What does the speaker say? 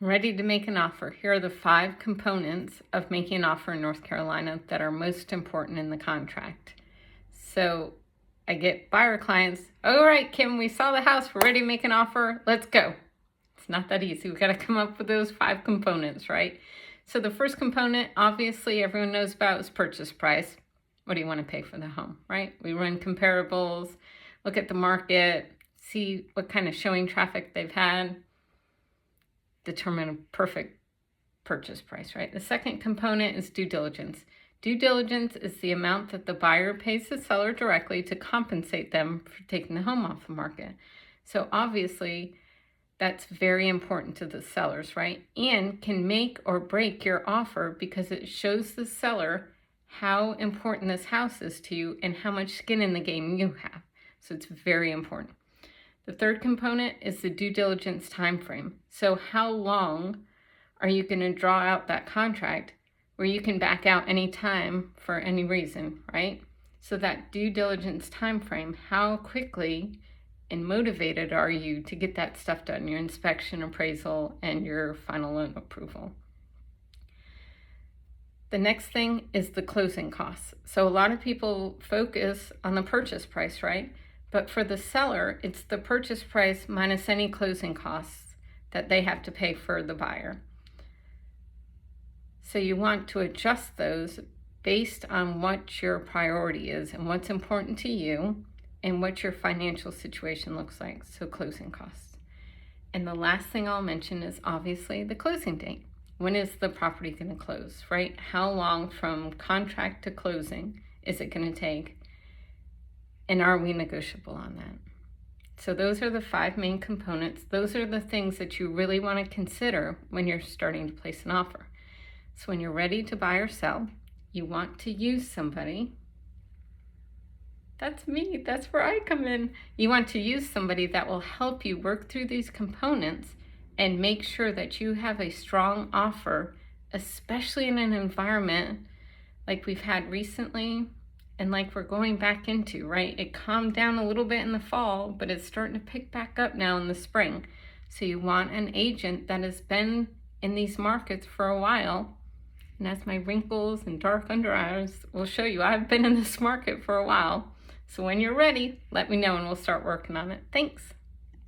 Ready to make an offer. Here are the 5 components of making an offer in North Carolina that are most important in the contract. So I get buyer clients, all right, Kim, we saw the house, we're ready to make an offer, let's go. It's not that easy. We've got to come up with those 5 components, right? So the first component, obviously everyone knows about, is purchase price. What do you want to pay for the home, right? We run comparables, look at the market, see what kind of showing traffic they've had, determine a perfect purchase price, right? The second component is due diligence. Due diligence is the amount that the buyer pays the seller directly to compensate them for taking the home off the market. So obviously, that's very important to the sellers, right? And can make or break your offer because it shows the seller how important this house is to you and how much skin in the game you have. So it's very important. The third component is the due diligence time frame. So how long are you going to draw out that contract where you can back out any time for any reason, right? So that due diligence time frame, how quickly and motivated are you to get that stuff done, your inspection, appraisal, and your final loan approval. The next thing is the closing costs. So a lot of people focus on the purchase price, right? But for the seller, it's the purchase price minus any closing costs that they have to pay for the buyer. So you want to adjust those based on what your priority is and what's important to you and what your financial situation looks like, so closing costs. And the last thing I'll mention is obviously the closing date. When is the property going to close, right? How long from contract to closing is it going to take? And are we negotiable on that? So those are the 5 main components. Those are the things that you really want to consider when you're starting to place an offer. So when you're ready to buy or sell, you want to use somebody. That's me. That's where I come in. You want to use somebody that will help you work through these components and make sure that you have a strong offer, especially in an environment like we've had recently and like we're going back into, right? It calmed down a little bit in the fall, but it's starting to pick back up now in the spring. So you want an agent that has been in these markets for a while. And as my wrinkles and dark under eyes will show you, I've been in this market for a while. So when you're ready, let me know and we'll start working on it. Thanks.